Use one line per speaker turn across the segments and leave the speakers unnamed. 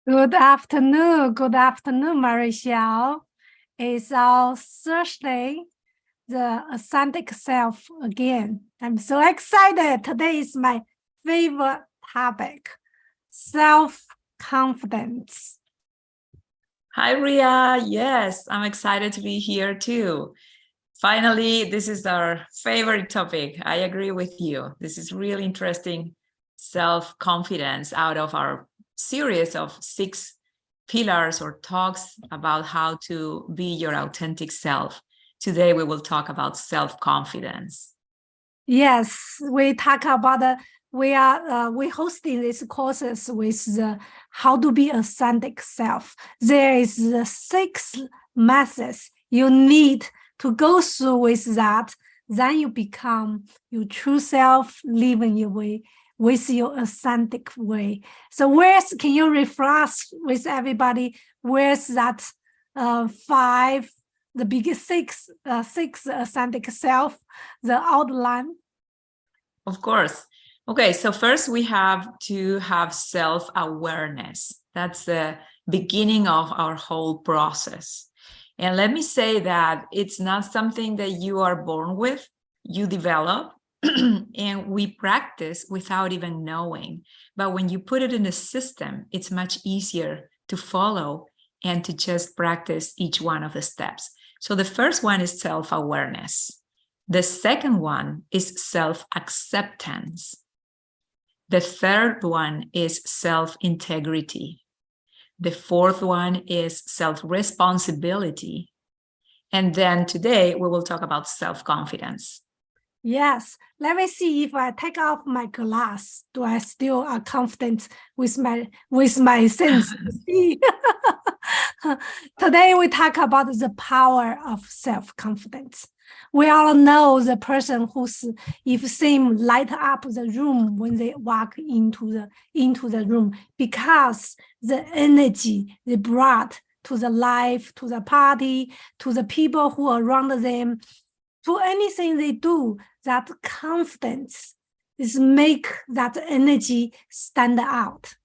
Good afternoon, Marichelle. It's our Thursday, the authentic self again. I'm so excited. Today is my favorite topic, self-confidence.
Hi, Ria. Yes, I'm excited to be here too. Finally, this is our favorite topic. I agree with you. This is really interesting, self-confidence out of our series of 6 pillars or talks about how to be your authentic self. Today, we will talk about self-confidence.
Yes, we talk about we hosting these courses with the how to be authentic self. There is the 6 methods you need to go through with that. Then you become your true self, living your way with your authentic way. So can you refresh with everybody? Where's that 5? The biggest 6 authentic self, the outline?
Of course. Okay, so first we have to have self-awareness. That's the beginning of our whole process. And let me say that it's not something that you are born with, you develop, and we practice without even knowing. But when you put it in a system, it's much easier to follow and to just practice each one of the steps. So the first one is self-awareness. The second one is self-acceptance. The third one is self-integrity. The fourth one is self-responsibility. And then today we will talk about self-confidence.
Yes, let me see if I take off my glass. Do I still are confident with my sense? Today we talk about the power of self-confidence. We all know the person if same light up the room when they walk into the room, because the energy they brought to the life, to the party, to the people who are around them, to anything they do, that confidence is make that energy stand out.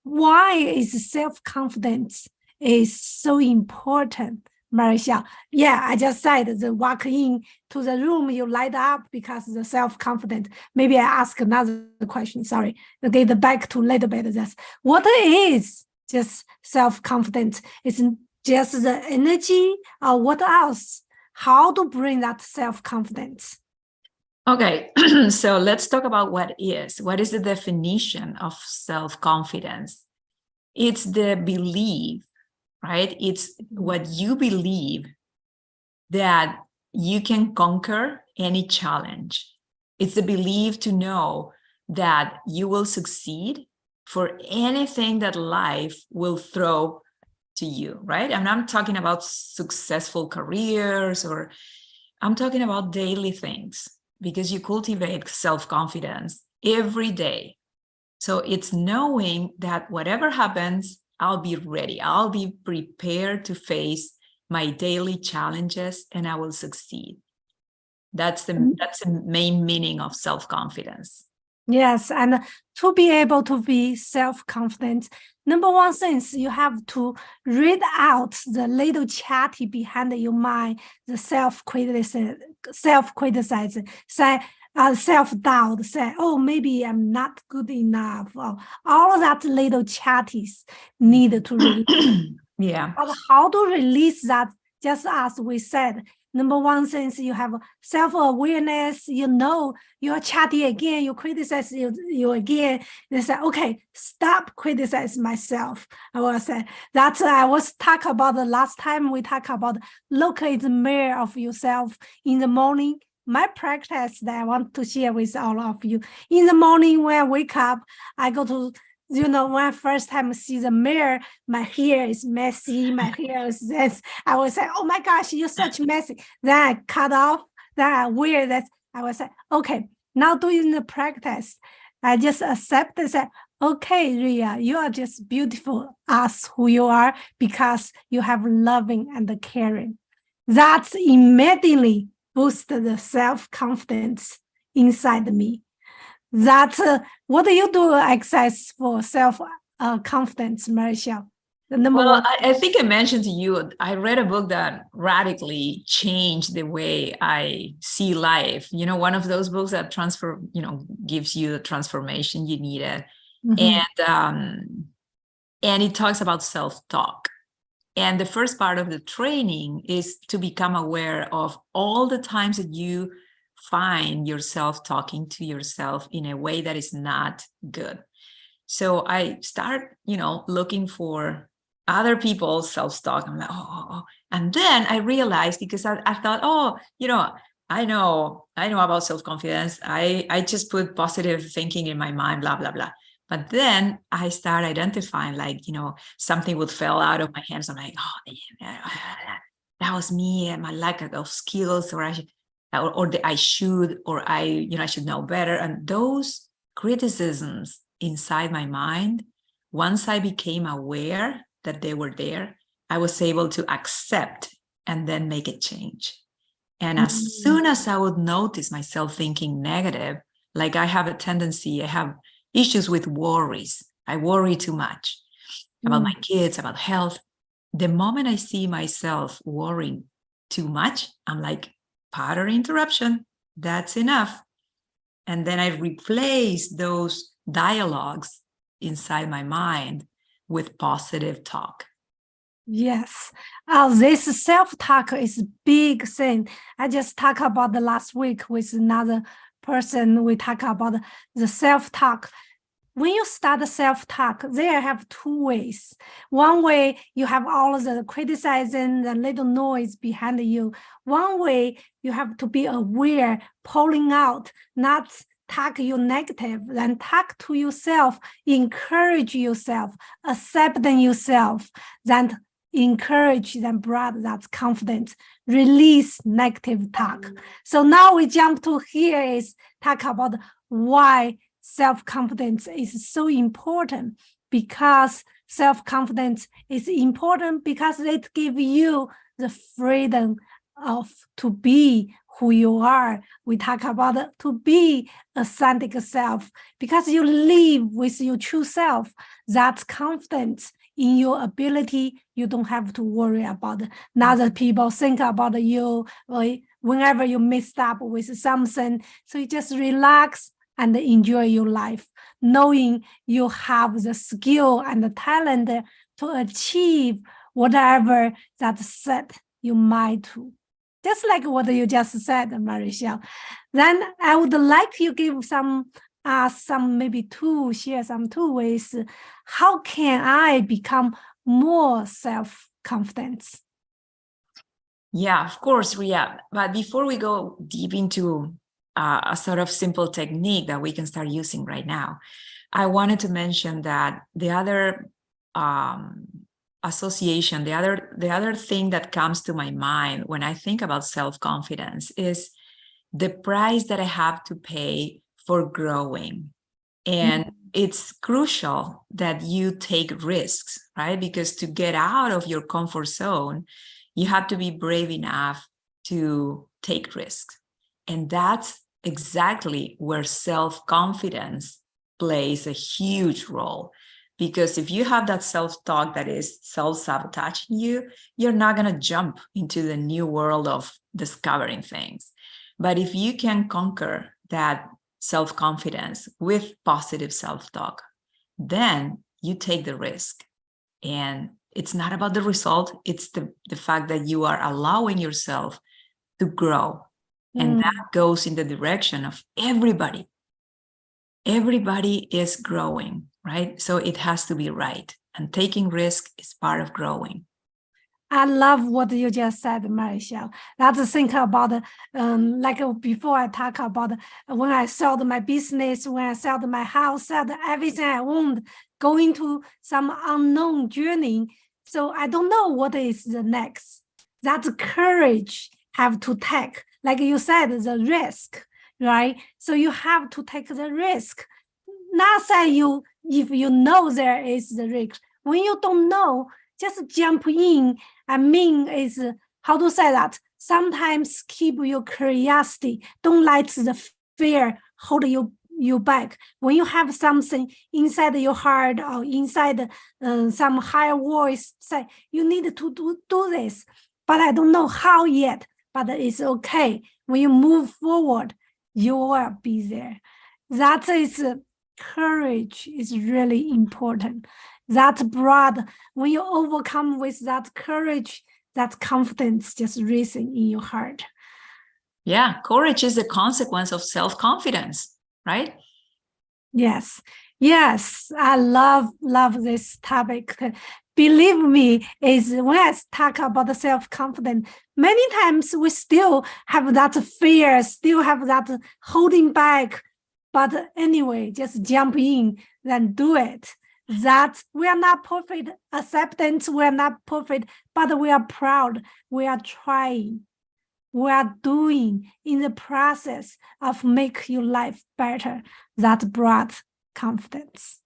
Why is self-confidence is so important, Marichelle? Yeah, I just said the walk in to the room, you light up because the self-confident. Maybe I ask another question. Sorry, okay, back to a little bit of this. What is just self-confidence? It's just the energy, or what else? How to bring that self-confidence?
Okay, so let's talk about what is. What is the definition of self-confidence? It's the belief, right? It's what you believe that you can conquer any challenge. It's the belief to know that you will succeed for anything that life will throw to you, right? I'm not talking about successful careers, or I'm talking about daily things, because you cultivate self-confidence every day. So it's knowing that whatever happens, I'll be ready. I'll be prepared to face my daily challenges and I will succeed. That's the main meaning of self-confidence.
Yes, and to be able to be self-confident, number one thing is you have to read out the little chatty behind your mind, the self-criticism, say, self-doubt, say, oh, maybe I'm not good enough. All of that little chatties need to release.
Yeah.
But how to release that, just as we said, number one thing is you have self-awareness, you know you're chatty again, you criticize you again. They say, okay, stop criticizing myself. I will say, that's I was talk about the last time we talked about look at the mirror of yourself in the morning. My practice that I want to share with all of you. In the morning when I wake up, I go to, when I first time see the mirror, my hair is messy, my hair is this. I will say, oh my gosh, you're such messy. Then I cut off, then I wear that. I will say, okay, now doing the practice, I just accept and say, okay, Ria, you are just beautiful as who you are because you have loving and caring. That's immediately boosted the self-confidence inside me. That what do you do exercise for confidence, Marshall? The number
Well,
one.
I think I mentioned to you, I read a book that radically changed the way I see life. You know, one of those books that gives you the transformation you needed. And it talks about self-talk. And the first part of the training is to become aware of all the times that you find yourself talking to yourself in a way that is not good. So I start, looking for other people's self-talk. I'm like, oh. And then I realized, because I thought, I know about self-confidence. I just put positive thinking in my mind, blah, blah, blah. But then I start identifying, something would fall out of my hands. I'm like, oh, that was me and my lack of skills, or I should know better. And those criticisms inside my mind, once I became aware that they were there, I was able to accept and then make a change. And as soon as I would notice myself thinking negative, like I have issues with worries. I worry too much about my kids, about health. The moment I see myself worrying too much, I'm like, pattern interruption, that's enough. And then I replace those dialogues inside my mind with positive talk.
Yes. This self-talk is a big thing. I just talked about the last week with another person. We talk about the self-talk. When you start self-talk, there have two ways. One way, you have all of the criticizing, the little noise behind you. One way, you have to be aware, pulling out, not talk you negative, then talk to yourself, encourage yourself, accepting yourself, then encourage them, brother, that's confidence, release negative talk. So now we jump to here is talk about why self-confidence is so important, because self-confidence is important because it gives you the freedom to be who you are. We talk about to be authentic self, because you live with your true self. That's confidence in your ability. You don't have to worry about other people think about you whenever you messed up with something. So you just relax and enjoy your life, knowing you have the skill and the talent to achieve whatever that set you might to. Just like what you just said, Marichelle. Then I would like you give some maybe share some two ways. How can I become more self-confident?
Yeah, of course, Ria. But before we go deep into a sort of simple technique that we can start using right now, I wanted to mention that the other association, the other thing that comes to my mind when I think about self-confidence is the price that I have to pay for growing. And it's crucial that you take risks, right? Because to get out of your comfort zone, you have to be brave enough to take risks. And that's exactly where self-confidence plays a huge role. Because if you have that self-talk that is self-sabotaging you, you're not going to jump into the new world of discovering things. But if you can conquer that self-confidence with positive self-talk, then you take the risk. And it's not about the result. It's the fact that you are allowing yourself to grow. And that goes in the direction of everybody. Everybody is growing, right? So it has to be right. And taking risk is part of growing.
I love what you just said, Marichelle. Let's think about, like before I talk about when I sold my business, when I sold my house, sold everything I owned, going to some unknown journey. So I don't know what is the next. That's courage have to take. Like you said, the risk, right? So you have to take the risk. Not say if you know there is the risk. When you don't know, just jump in. I mean, is how to say that? Sometimes keep your curiosity. Don't let the fear hold you you back. When you have something inside your heart or inside some higher voice say, you need to do this, but I don't know how yet, but it's okay. When you move forward, you will be there. That is courage is really important. That broad, when you overcome with that courage, that confidence just rising in your heart.
Yeah, courage is the consequence of self-confidence, right?
Yes, yes, I love this topic. Believe me, is when I talk about the self-confidence, many times we still have that fear, still have that holding back. But anyway, just jump in, then do it. That we are not perfect, acceptance, we are not perfect, but we are proud, we are trying. We are doing in the process of make your life better. That brought confidence.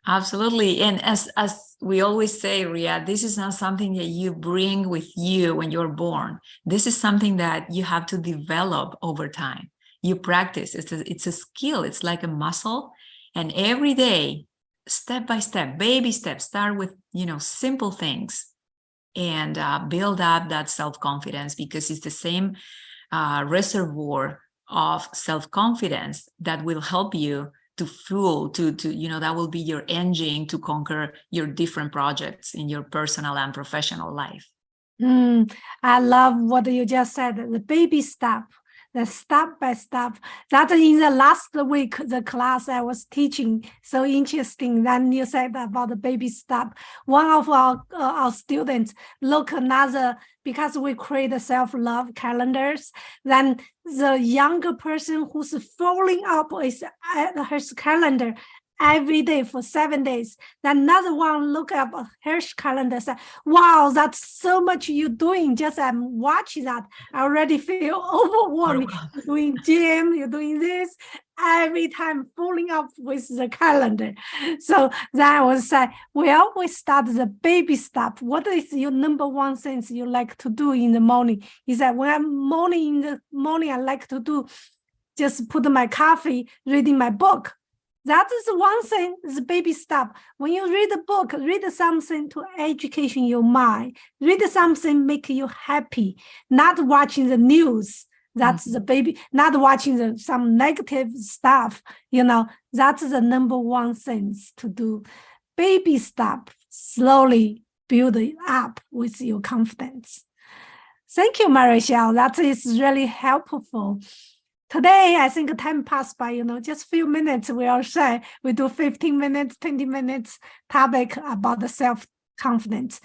Absolutely. And as we always say, Ria, this is not something that you bring with you when you're born. This is something that you have to develop over time. You practice. It's a skill. It's like a muscle. And every day, step by step, baby steps, start with, simple things. And build up that self-confidence, because it's the same reservoir of self-confidence that will help you to fuel, that will be your engine to conquer your different projects in your personal and professional life.
I love what you just said, the baby step. The step by step. That in the last week, the class I was teaching, so interesting. Then you said about the baby step. One of our students look another, because we create self-love calendars. Then the younger person who's following up is at her calendar every day for 7 days. Then another one look up her calendar, say, wow, that's so much you're doing. Just I'm watching that, I already feel overwhelmed. You're doing gym, you're doing this, every time following up with the calendar. So then I was say, well, we start the baby step. What is your number one thing you like to do in the morning? He said, when I'm in the morning, I like to do just put my coffee, reading my book. That is one thing, the baby step. When you read a book, read something to educate your mind. Read something make you happy, not watching the news. That's the baby, not watching some negative stuff. That's the number one thing to do. Baby step, slowly build it up with your confidence. Thank you, Marichelle. That is really helpful. Today, I think time passed by, just a few minutes, we all say we do 15 minutes, 20 minutes topic about the self-confidence.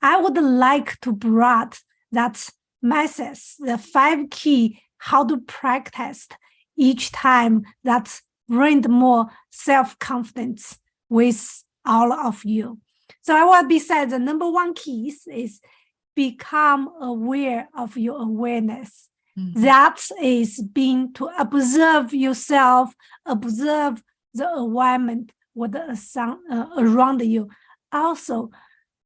I would like to bring that message, the 5 key, how to practice each time that bring more self-confidence with all of you. So I will be said the number 1 key is become aware of your awareness. That is being to observe yourself, observe the environment, what around you. Also,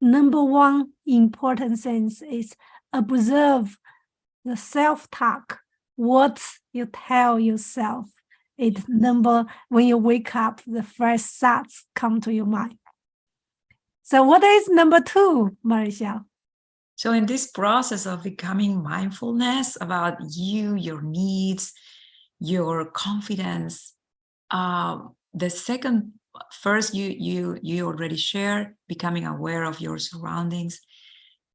number 1 important thing is observe the self-talk, what you tell yourself. It's when you wake up, the first thoughts come to your mind. So what is number 2, Marichelle?
So in this process of becoming mindfulness about you, your needs, your confidence, the second, first you already shared, becoming aware of your surroundings,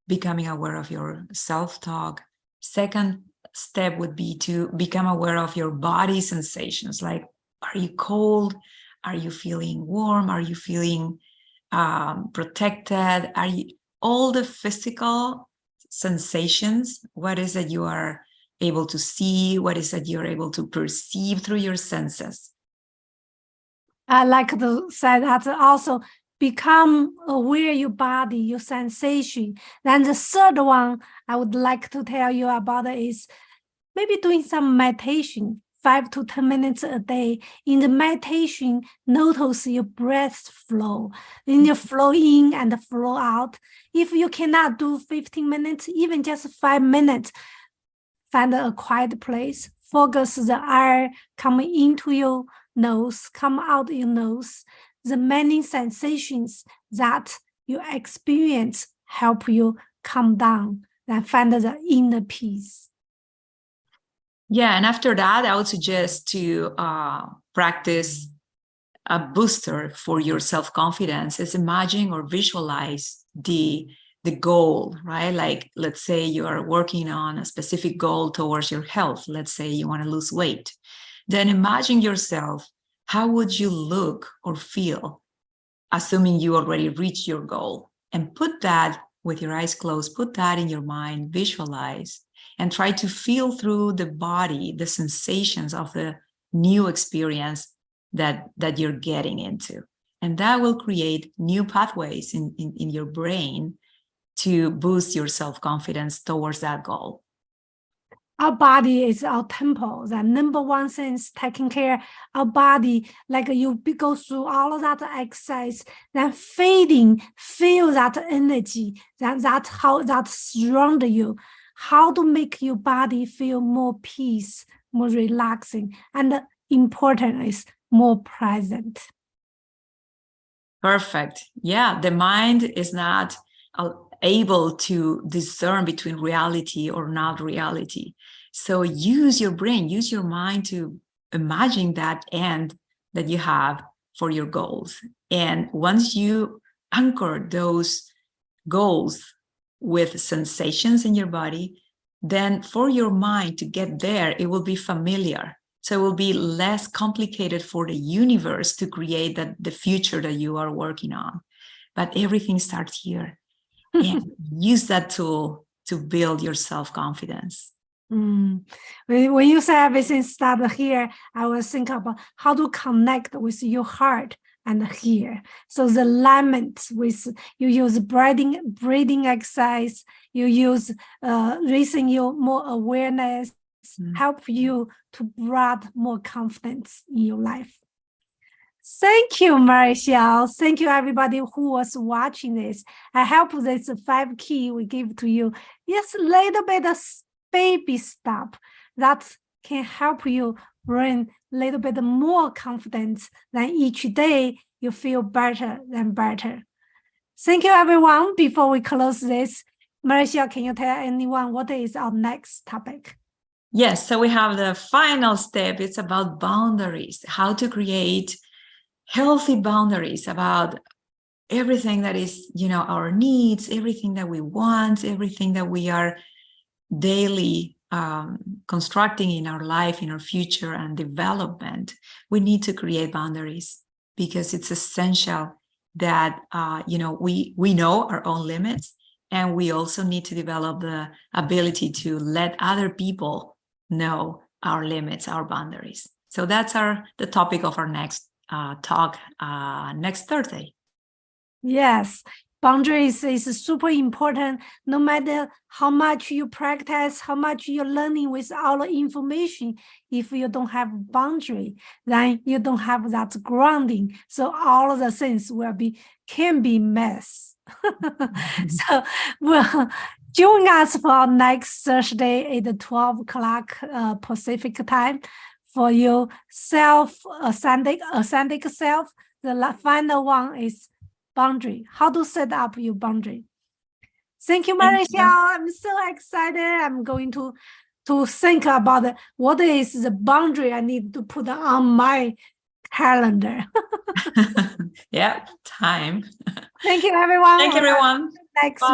becoming aware of your self-talk. Second step would be to become aware of your body sensations. Like, are you cold? Are you feeling warm? Are you feeling protected? Are you... all the physical sensations, what is it you are able to see? What is it you're able to perceive through your senses?
I like to say that also become aware of your body, your sensation. Then the third one I would like to tell you about is maybe doing some meditation, 5 to 10 minutes a day. In the meditation, notice your breath flow. In your flow in and flow out. If you cannot do 15 minutes, even just 5 minutes, find a quiet place, focus the air coming into your nose, come out your nose. The many sensations that you experience help you calm down and find the inner peace.
Yeah, and after that, I would suggest to practice a booster for your self-confidence is imagine or visualize the goal, right? Like, let's say you are working on a specific goal towards your health. Let's say you want to lose weight. Then imagine yourself, how would you look or feel, assuming you already reached your goal? And put that with your eyes closed, put that in your mind, visualize, and try to feel through the body, the sensations of the new experience that you're getting into. And that will create new pathways in your brain to boost your self-confidence towards that goal.
Our body is our temple. The number one thing is taking care of our body. Like you go through all of that exercise, then feel that energy, that how that surround you, how to make your body feel more peace, more relaxing, and important is more present.
Perfect. Yeah, the mind is not able to discern between reality or not reality. So use your brain, use your mind to imagine that end that you have for your goals. And once you anchor those goals with sensations in your body, then for your mind to get there, it will be familiar. So it will be less complicated for the universe to create the future that you are working on. But everything starts here. And use that tool to build your self-confidence.
When you say everything started here, I will think about how to connect with your heart and here. So the alignment with, you use breathing exercise, you use raising your more awareness, help you to bring more confidence in your life. Thank you, Maricel. Thank you, everybody who was watching this. I hope this 5 key we give to you is a little bit of baby step that can help you bring a little bit more confidence. Then each day you feel better and better. Thank you, everyone. Before we close this, Maricel, can you tell anyone what is our next topic?
Yes, so we have the final step. It's about boundaries, how to create healthy boundaries about everything that is, our needs, everything that we want, everything that we are daily constructing in our life, in our future and development. We need to create boundaries because it's essential that, we know our own limits, and we also need to develop the ability to let other people know our limits, our boundaries. So that's the topic of our next talk next Thursday.
Yes, boundaries is super important. No matter how much you practice, how much you're learning with all the information, if you don't have boundary, then you don't have that grounding. So all of the things can be mess. So, well, join us for next Thursday at 12 o'clock Pacific time for your ascending self. The final one is boundary. How to set up your boundary. Thank you, Maricel. I'm so excited. I'm going to think about what is the boundary I need to put on my calendar.
Yeah, time.
Thank you, everyone.
Thank you, everyone.
Next week.